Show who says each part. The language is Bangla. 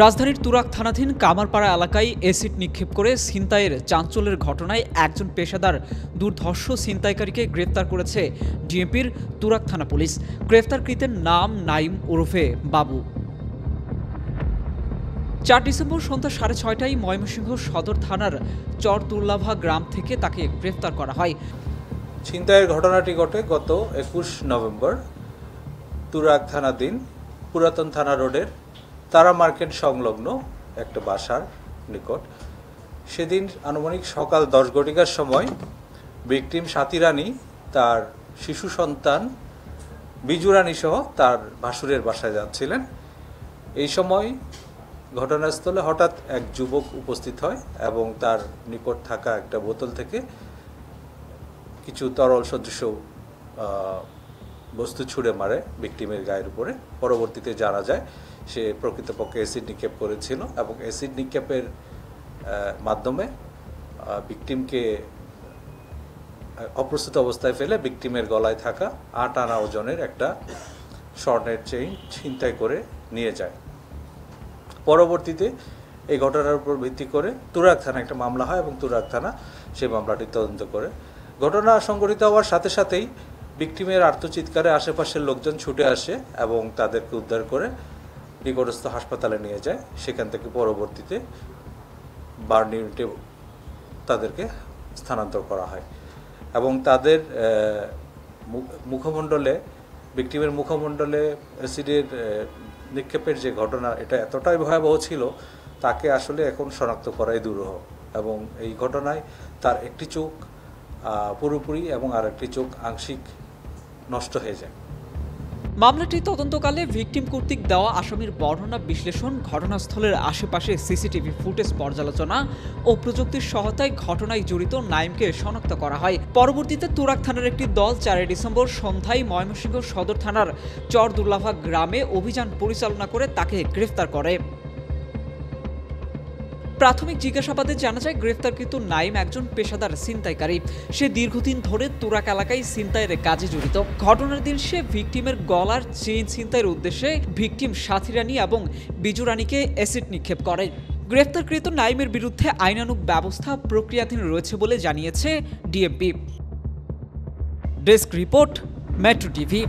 Speaker 1: রাজধানীর তুরাগ থানাধীন কামারপাড়া এলাকায় এসিড নিক্ষেপ করে ছিনতাইয়ের চাঞ্চল্যের ঘটনায় একজন পেশাদার দুর্ধর্ষ ছিনতাইকারীকে গ্রেপ্তার করেছে ডিএমপির তুরাগ থানা পুলিশ। গ্রেপ্তারকৃতের নাম নাইম ওরফে বাবু। ৪ ডিসেম্বর সন্ধ্যা ৬:৩০টায় ময়মনসিংহ সদর থানার চরদুর্লাভা গ্রাম থেকে তাকে গ্রেপ্তার করা হয়।
Speaker 2: ছিনতাইয়ের ঘটনাটি ঘটে গত ২১ নভেম্বর তুরাগ থানাধীন পুরাতন থানা রোডের তারা মার্কেট সংলগ্ন একটা বাসার নিকট। সেদিন আনুমানিক সকাল ১০ ঘটিকার সময় ভিকটিম সাথী রানী তার শিশু সন্তান বিজু রানী সহ তার ভাসুরের বাসায় যাচ্ছিলেন। এই সময় ঘটনাস্থলে হঠাৎ এক যুবক উপস্থিত হয় এবং তার নিকট থাকা একটা বোতল থেকে কিছু তরল সদৃশ বস্তু ছুঁড়ে মারে ভিকটিমের গায়ের উপরে। পরবর্তীতে জানা যায় সে প্রকৃতপক্ষে অ্যাসিড নিক্ষেপ করেছিল এবং অ্যাসিড নিক্ষেপের মাধ্যমে ভিকটিমকে অপ্রস্তুত অবস্থায় ফেলে ভিকটিমের গলায় থাকা ৮ আনা ওজনের একটা স্বর্ণের চেইন ছিনতাই করে নিয়ে যায়। পরবর্তীতে এই ঘটনার উপর ভিত্তি করে তুরাগ থানা একটা মামলা হয় এবং তুরাগ থানা সেই মামলাটি তদন্ত করে। ঘটনা সংঘটিত হওয়ার সাথে সাথেই ভিকটিমের আর্তচিৎকারে আশেপাশের লোকজন ছুটে আসে এবং তাদেরকে উদ্ধার করে নিকটস্থ হাসপাতালে নিয়ে যায়। সেখান থেকে পরবর্তীতে বার্ন ইউনিটে তাদেরকে স্থানান্তর করা হয় এবং তাদের মুখমণ্ডলে ভিকটিমের মুখমণ্ডলে অ্যাসিডের নিক্ষেপের যে ঘটনা, এটা এতটাই ভয়াবহ ছিল তাকে আসলে এখন শনাক্ত করাই দুরূহ এবং এই ঘটনায় তার একটি চোখ পুরোপুরি এবং আর একটি চোখ আংশিক নষ্ট হয়ে যায়।
Speaker 1: মামলাটি তদন্তকালে ভিকটিম কর্তৃক দেওয়া আসামির বর্ণনা বিশ্লেষণ, ঘটনাস্থলের আশেপাশে সিসিটিভি ফুটেজ পর্যালোচনা ও প্রযুক্তির সহায়তায় ঘটনায় জড়িত নাইমকে শনাক্ত করা হয়। পরবর্তীতে তুরাগ থানার একটি দল ৪ ডিসেম্বর সন্ধ্যায় ময়মনসিংহ সদর থানার চরদুর্লাভা গ্রামে অভিযান পরিচালনা করে তাকে গ্রেফতার করে। প্রাথমিক জিজ্ঞাসাবাদে জানা যায় গ্রেফতারকৃত নাইম একজন পেশাদার ছিনতাইকারী। সে দীর্ঘদিন ধরে তুরাগ এলাকায় ছিনতাইয়ের কাজে জড়িত। ঘটনার দিন সে ভিকটিমের গলার চেইন ছিনতাইয়ের উদ্দেশ্যে ভিকটিম সাথী রানী এবং বিজু রানীকে অ্যাসিড নিক্ষেপ করে। গ্রেফতারকৃত নাইমের বিরুদ্ধে আইনানুগ ব্যবস্থা প্রক্রিয়াধীন রয়েছে বলে জানিয়েছে DMP. Desk report, metro TV.